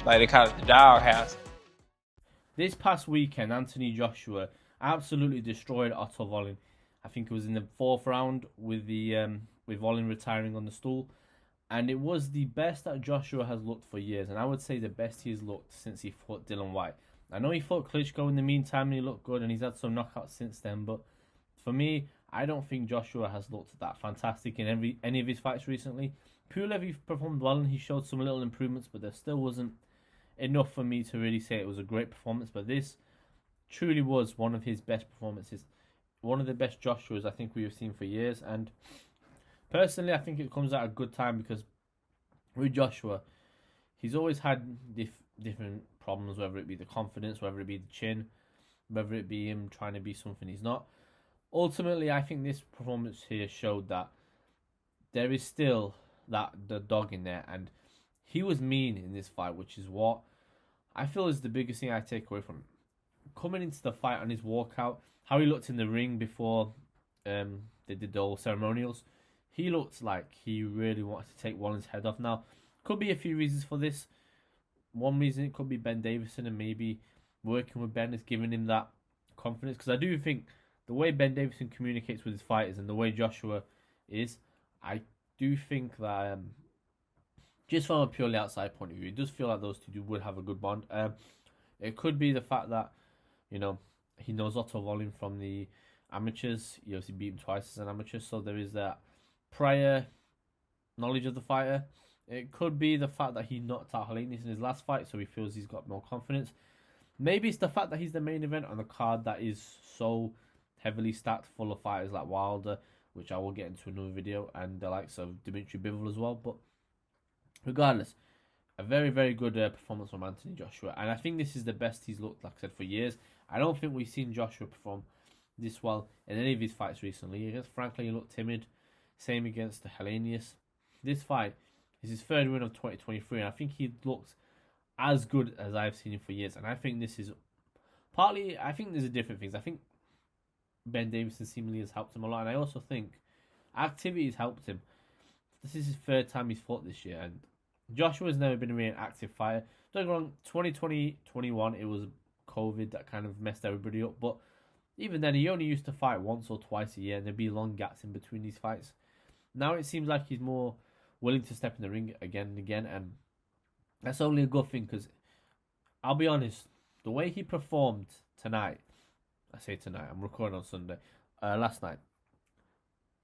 Like the kind of the doghouse. This past weekend, Anthony Joshua absolutely destroyed Otto Wallin. I think it was in the 4th round with Wallin retiring on the stool, and it was the best that Joshua has looked for years, and I would say the best he has looked since he fought Dillian Whyte. I know he fought Klitschko in the meantime, and he looked good, and he's had some knockouts since then. But for me, I don't think Joshua has looked that fantastic in any of his fights recently. Pulev, he performed well, and he showed some little improvements, but there still wasn't enough for me to really say it was a great performance. But this truly was one of his best performances, one of the best Joshuas I think we have seen for years. And personally, I think it comes at a good time because with Joshua, he's always had different problems, whether it be the confidence, whether it be the chin, whether it be him trying to be something he's not. Ultimately, I think this performance here showed that there is still the dog in there, and he was mean in this fight, which is what I feel is the biggest thing I take away from him. Coming into the fight on his walkout, how he looked in the ring before they did the whole ceremonials, he looked like he really wanted to take Wallin's head off. Now, could be a few reasons for this. One reason it could be Ben Davison, and maybe working with Ben is giving him that confidence. Because I do think the way Ben Davison communicates with his fighters and the way Joshua is, I do think that just from a purely outside point of view, it does feel like those two would have a good bond. It could be the fact that, you know, he knows Otto Wallin from the amateurs. He obviously beat him twice as an amateur, so there is that prior knowledge of the fighter. It could be the fact that he knocked out Helenius in his last fight, so he feels he's got more confidence. Maybe it's the fact that he's the main event on a card that is so heavily stacked full of fighters like Wilder, which I will get into another video, and the likes of Dimitri Bivol as well. But regardless, a very, very good performance from Anthony Joshua. And I think this is the best he's looked, like I said, for years. I don't think we've seen Joshua perform this well in any of his fights recently. Against Franklin, he looked timid. Same against Helenius. This fight is his 3rd win of 2023, and I think he looked as good as I've seen him for years. And I think this is partly, I think there's a different things. I think Ben Davison seemingly has helped him a lot, and I also think activity has helped him. This is his 3rd time he's fought this year, and Joshua has never been a really active fighter. Don't get me wrong, 2020-21, it was COVID that kind of messed everybody up, but even then, he only used to fight once or twice a year, and there'd be long gaps in between these fights. Now it seems like he's more willing to step in the ring again and again, and that's only a good thing, because I'll be honest, the way he performed tonight, I say tonight, I'm recording on Sunday, last night,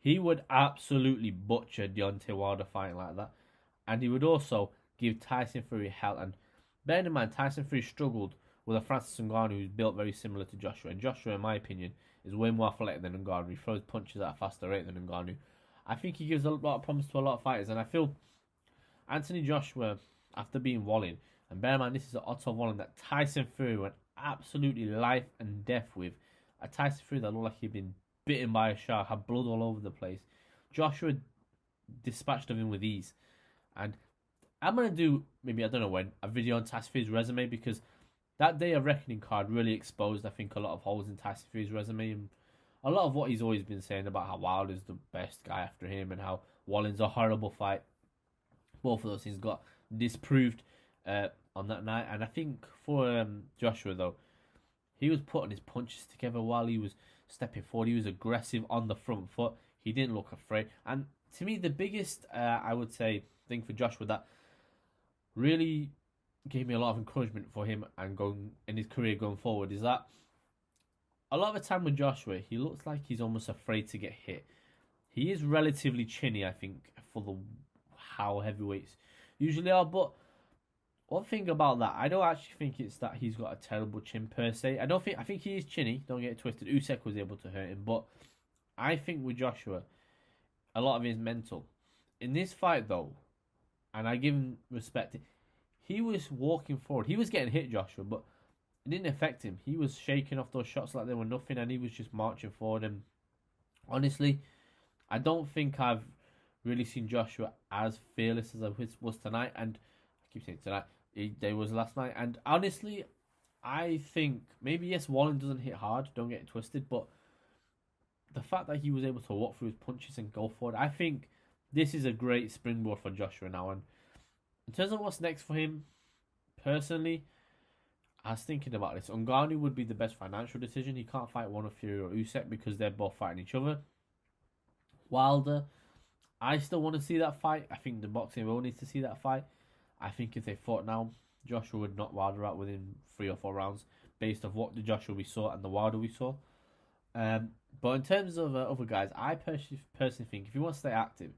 he would absolutely butcher Deontay Wilder fighting like that, and he would also give Tyson Fury hell. And bear in mind, Tyson Fury struggled with a Francis Ngannou who's built very similar to Joshua, and Joshua, in my opinion, is way more athletic than Ngannou. He throws punches at a faster rate than Ngannou. I think he gives a lot of promise to a lot of fighters, and I feel Anthony Joshua, after beating Wallin, and bear in mind this is an Otto Wallin that Tyson Fury went absolutely life and death with, a Tyson Fury that looked like he'd been bitten by a shark, had blood all over the place. Joshua dispatched of him with ease, and I'm going to do, maybe I don't know when, a video on Tyson Fury's resume, because that Day of Reckoning card really exposed, I think, a lot of holes in Tyson Fury's resume, and a lot of what he's always been saying about how Wilder's the best guy after him and how Wallin's a horrible fight. Both of those things got disproved on that night. And I think for Joshua, though, he was putting his punches together while he was stepping forward. He was aggressive on the front foot. He didn't look afraid. And to me, the biggest, I would say, thing for Joshua that really gave me a lot of encouragement for him and going in his career going forward is that a lot of the time with Joshua, he looks like he's almost afraid to get hit. He is relatively chinny, I think, for how heavyweights usually are. But one thing about that, I don't actually think it's that he's got a terrible chin per se. I think he is chinny. Don't get it twisted. Usyk was able to hurt him, but I think with Joshua, a lot of it is mental. In this fight, though, and I give him respect, he was walking forward. He was getting hit, Joshua, but it didn't affect him. He was shaking off those shots like they were nothing, and he was just marching forward. And honestly, I don't think I've really seen Joshua as fearless as I was tonight. And I keep saying tonight, they was last night. And honestly, I think maybe yes, Wallin doesn't hit hard. Don't get it twisted, but the fact that he was able to walk through his punches and go forward, I think this is a great springboard for Joshua now. And in terms of what's next for him, personally, I was thinking about this. Ngannou would be the best financial decision. He can't fight one of Fury or Usyk because they're both fighting each other. Wilder, I still want to see that fight. I think the boxing world needs to see that fight. I think if they fought now, Joshua would knock Wilder out within 3 or 4 rounds based on what the Joshua we saw and the Wilder we saw. But in terms of other guys, I personally think if he wants to stay active,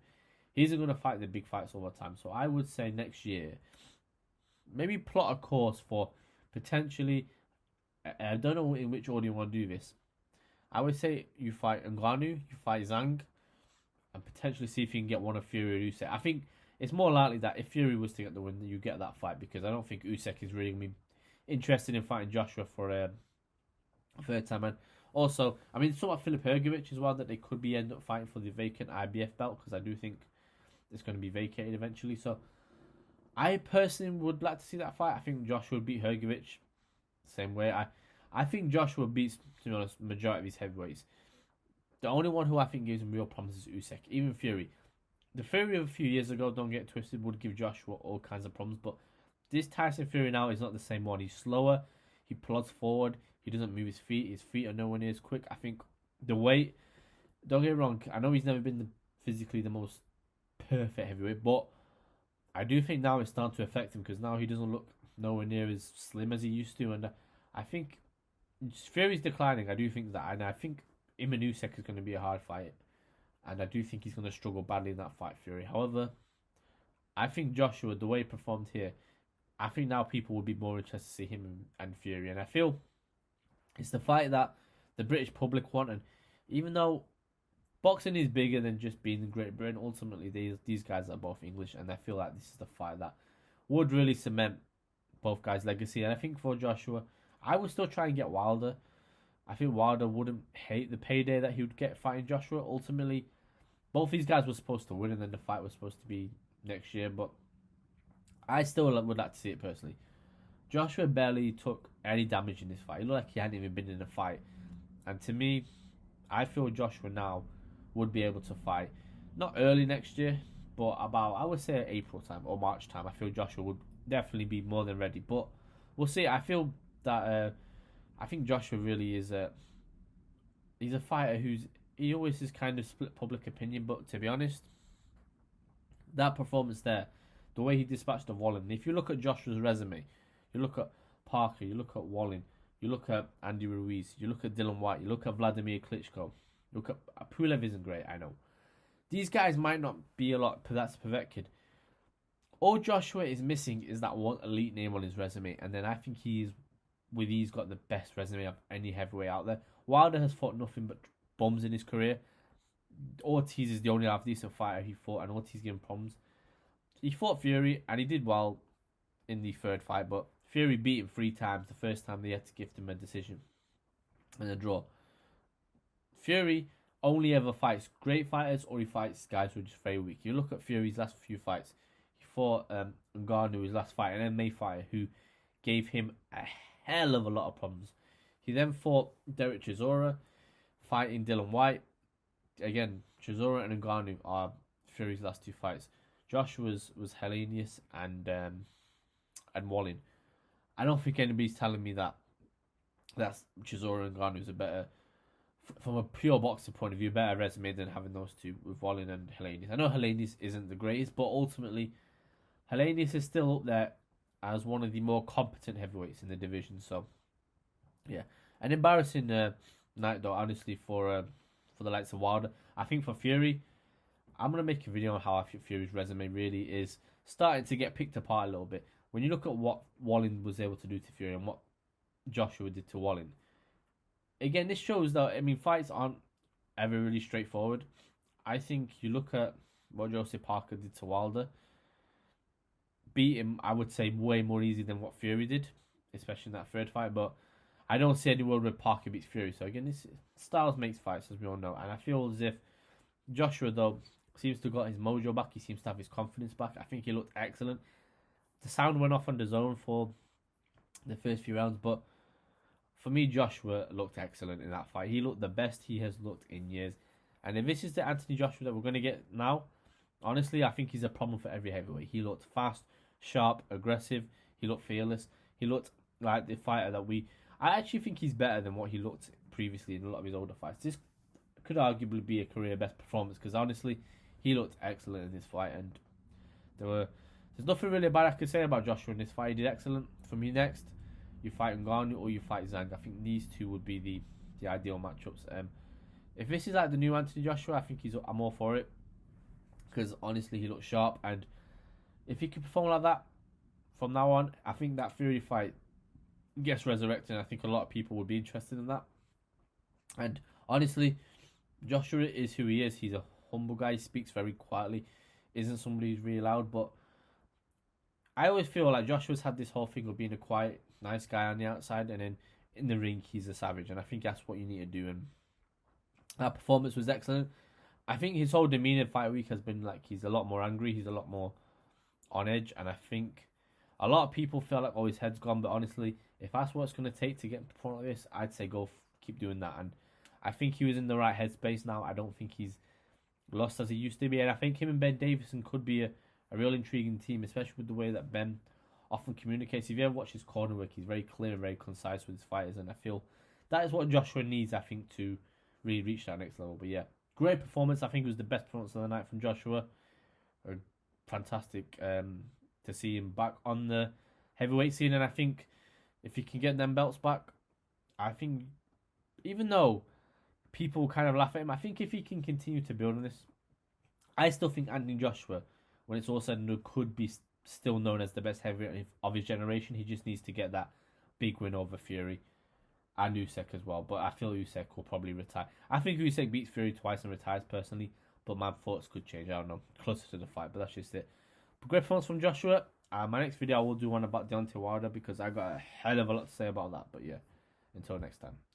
he's going to fight the big fights all the time. So I would say next year, maybe plot a course for potentially, I don't know in which order you want to do this. I would say you fight Ngannou, you fight Zhang, and potentially see if you can get one of Fury or Usyk. I think it's more likely that if Fury was to get the win, you get that fight, because I don't think Usyk is really going to be interested in fighting Joshua for a third time. And also, I mean, somewhat Filip Hrgovic as well, that they could be end up fighting for the vacant IBF belt, because I do think it's going to be vacated eventually. So I personally would like to see that fight. I think Joshua would beat Hrgovic same way. I think Joshua beats, to be honest, majority of his heavyweights. The only one who I think gives him real problems is Usyk. Even Fury. The Fury of a few years ago, don't get twisted, would give Joshua all kinds of problems. But this Tyson Fury now is not the same one. He's slower. He plods forward. He doesn't move his feet. His feet are nowhere near as quick. I think the weight, don't get me wrong, I know he's never been physically the most perfect heavyweight, but I do think now it's starting to affect him, because now he doesn't look nowhere near as slim as he used to. And I think Fury's declining. I do think that. And I think him and Usyk is going to be a hard fight. And I do think he's going to struggle badly in that fight, Fury. However, I think Joshua, the way he performed here, I think now people will be more interested to see him and Fury. And I feel it's the fight that the British public want. And even though boxing is bigger than just being in Great Britain, ultimately these guys are both English. And I feel like this is the fight that would really cement both guys' legacy. And I think for Joshua, I would still try and get Wilder. I think Wilder wouldn't hate the payday that he would get fighting Joshua. Ultimately, both these guys were supposed to win, and then the fight was supposed to be next year. But I still would like to see it personally. Joshua barely took any damage in this fight. It looked like he hadn't even been in a fight. And to me, I feel Joshua now would be able to fight. Not early next year, but about, I would say, April time or March time. I feel Joshua would definitely be more than ready. But we'll see. I feel that I think Joshua really is he's a fighter he always is kind of split public opinion, but to be honest, that performance there, the way he dispatched of Wallin, if you look at Joshua's resume, you look at Parker, you look at Wallin, you look at Andy Ruiz, you look at Dylan White, you look at Vladimir Klitschko, you look at Pulev isn't great, I know. These guys might not be a lot, that's Povetkin. All Joshua is missing is that one elite name on his resume, and then I think he's got the best resume of any heavyweight out there. Wilder has fought nothing but bums in his career. Ortiz is the only half-decent fighter he fought, and Ortiz gave him problems. He fought Fury, and he did well in the third fight, but Fury beat him 3 times. The first time they had to gift him a decision and a draw. Fury only ever fights great fighters, or he fights guys who are just very weak. You look at Fury's last few fights. He fought Ngannou his last fight, an MMA fighter who gave him a hell of a lot of problems. He then fought Derek Chisora, fighting Dylan White. Again, Chisora and Ngannou are Fury's last 2 fights. Josh was Hellenius and Wallin. I don't think anybody's telling me that Chisora and Ngannou is a better, from a pure boxing point of view, better resume than having those 2 with Wallin and Hellenius. I know Hellenius isn't the greatest, but ultimately Hellenius is still up there as one of the more competent heavyweights in the division. So, yeah, an embarrassing night though, honestly, for the likes of Wilder. I think for Fury, I'm gonna make a video on how I think Fury's resume really is starting to get picked apart a little bit. When you look at what Wallin was able to do to Fury and what Joshua did to Wallin, again, this shows that, I mean, fights aren't ever really straightforward. I think you look at what Joseph Parker did to Wilder, beat him, I would say, way more easy than what Fury did, especially in that third fight. But I don't see any world where Parker beats Fury. So again, this styles makes fights, as we all know. And I feel as if Joshua, though, seems to have got his mojo back. He seems to have his confidence back. I think he looked excellent. The sound went off on the zone for the first few rounds. But for me, Joshua looked excellent in that fight. He looked the best he has looked in years. And if this is the Anthony Joshua that we're going to get now, honestly, I think he's a problem for every heavyweight. He looked fast, sharp, aggressive. He looked fearless. He looked like the fighter that we... I actually think he's better than what he looked previously in a lot of his older fights. This could arguably be a career best performance because honestly, he looked excellent in this fight. And there's nothing really bad I could say about Joshua in this fight. He did excellent. For me next, you fight Ngannou or you fight Zhang. I think these two would be the ideal matchups. If this is like the new Anthony Joshua, I think I'm all for it. Because honestly, he looks sharp. And if he can perform like that from now on, I think that Fury fight gets resurrected. And I think a lot of people would be interested in that. And honestly, Joshua is who he is. He's a humble guy. He speaks very quietly. Isn't somebody who's really loud. But I always feel like Joshua's had this whole thing of being a quiet, nice guy on the outside. And then in the ring, he's a savage. And I think that's what you need to do. And that performance was excellent. I think his whole demeanor fight week has been like he's a lot more angry. He's a lot more on edge. And I think a lot of people feel like, oh, his head's gone. But honestly, if that's what it's going to take to get him to perform like this, I'd say keep doing that. And I think he was in the right headspace now. I don't think he's lost as he used to be. And I think him and Ben Davison could be a real intriguing team, especially with the way that Ben often communicates. If you ever watch his corner work, he's very clear and very concise with his fighters. And I feel that is what Joshua needs, I think, to really reach that next level. But yeah, great performance. I think it was the best performance of the night from Joshua. Fantastic to see him back on the heavyweight scene. And I think if he can get them belts back, I think even though people kind of laugh at him, I think if he can continue to build on this, I still think Anthony Joshua, when it's all said and done, could be still known as the best heavyweight of his generation. He just needs to get that big win over Fury and Usyk as well. But I feel Usyk will probably retire. I think Usyk beats Fury twice and retires personally, but my thoughts could change. I don't know, closer to the fight, but that's just it. But great performance from Joshua. My next video I will do one about Deontay Wilder because I got a hell of a lot to say about that. But yeah, until next time.